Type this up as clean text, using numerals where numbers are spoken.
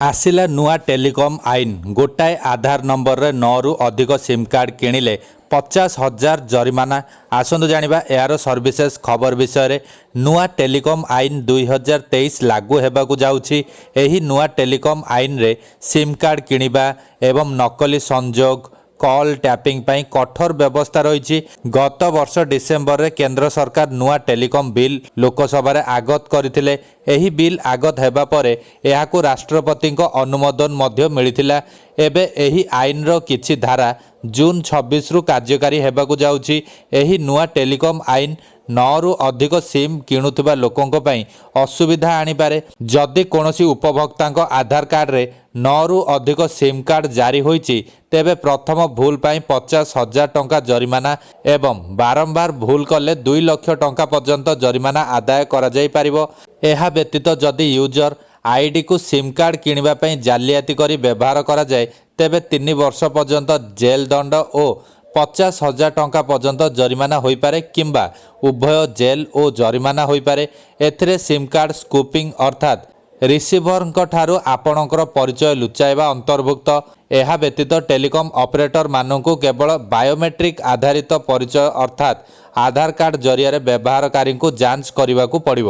ଆସିଲା ନୂଆ ଟେଲିକମ୍ ଆଇନ। ଗୋଟାଏ ଆଧାର ନମ୍ବରରେ 9ରୁ ଅଧିକ ସିମ୍ କାର୍ଡ଼ କିଣିଲେ 50,000 ଜରିମାନା। ଆସନ୍ତୁ ଜାଣିବା ଏହାର ସର୍ଭିସେସ୍ ଖବର ବିଷୟରେ। ନୂଆ ଟେଲିକମ୍ ଆଇନ 2023 ଲାଗୁ ହେବାକୁ ଯାଉଛି। ଏହି ନୂଆ ଟେଲିକମ୍ ଆଇନରେ ସିମ୍ କାର୍ଡ଼ କିଣିବା ଏବଂ ନକଲି ସଂଯୋଗ କଲ୍ ଟ୍ୟାପିଂ ପାଇଁ କଠୋର ବ୍ୟବସ୍ଥା ରହିଛି। ଗତ ବର୍ଷ ଡିସେମ୍ବରରେ କେନ୍ଦ୍ର ସରକାର ନୂଆ ଟେଲିକମ୍ ବିଲ୍ ଲୋକସଭାରେ ଆଗତ କରିଥିଲେ। ଏହି ବିଲ୍ ଆଗତ ହେବା ପରେ ଏହାକୁ ରାଷ୍ଟ୍ରପତିଙ୍କ ଅନୁମୋଦନ ମଧ୍ୟ ମିଳିଥିଲା। ଏବେ ଏହି ଆଇନର କିଛି ଧାରା ଜୁନ୍ 26ରୁ କାର୍ଯ୍ୟକାରୀ ହେବାକୁ ଯାଉଛି। ଏହି ନୂଆ ଟେଲିକମ୍ ଆଇନ 9ରୁ ଅଧିକ ସିମ୍ କିଣୁଥିବା ଲୋକଙ୍କ ପାଇଁ ଅସୁବିଧା ଆଣିପାରେ। ଯଦି କୌଣସି ଉପଭୋକ୍ତାଙ୍କ ଆଧାର କାର୍ଡ଼ରେ 9ରୁ ଅଧିକ ସିମ୍ କାର୍ଡ଼ ଜାରି ହୋଇଛି, ତେବେ ପ୍ରଥମ ଭୁଲ ପାଇଁ 50,000 ଟଙ୍କା ଜରିମାନା ଏବଂ ବାରମ୍ବାର ଭୁଲ କଲେ 2 ଲକ୍ଷ ଟଙ୍କା ପର୍ଯ୍ୟନ୍ତ ଜରିମାନା ଆଦାୟ କରାଯାଇପାରିବ। ଏହା ବ୍ୟତୀତ ଯଦି ୟୁଜର ଆଇଡିକୁ ସିମ୍ କାର୍ଡ଼ କିଣିବା ପାଇଁ ଜାଲିଆତି କରି ବ୍ୟବହାର କରାଯାଏ, ତେବେ 3 ବର୍ଷ ପର୍ଯ୍ୟନ୍ତ ଜେଲ୍ ଦଣ୍ଡ ଓ 50,000 ଟଙ୍କା ପର୍ଯ୍ୟନ୍ତ ଜରିମାନା ହୋଇପାରେ କିମ୍ବା ଉଭୟ ଜେଲ୍ ଓ ଜରିମାନା ହୋଇପାରେ। ଏଥିରେ ସିମ୍ କାର୍ଡ଼ ସ୍କୁପିଂ ଅର୍ଥାତ୍ ରିସିଭରଙ୍କ ଠାରୁ ଆପଣଙ୍କର ପରିଚୟ ଲୁଚାଇବା ଅନ୍ତର୍ଭୁକ୍ତ। ଏହା ବ୍ୟତୀତ ଟେଲିକମ୍ ଅପରେଟରମାନଙ୍କୁ କେବଳ ବାୟୋମେଟ୍ରିକ୍ ଆଧାରିତ ପରିଚୟ ଅର୍ଥାତ୍ ଆଧାର କାର୍ଡ଼ ଜରିଆରେ ବ୍ୟବହାରକାରୀଙ୍କୁ ଯାଞ୍ଚ କରିବାକୁ ପଡ଼ିବ।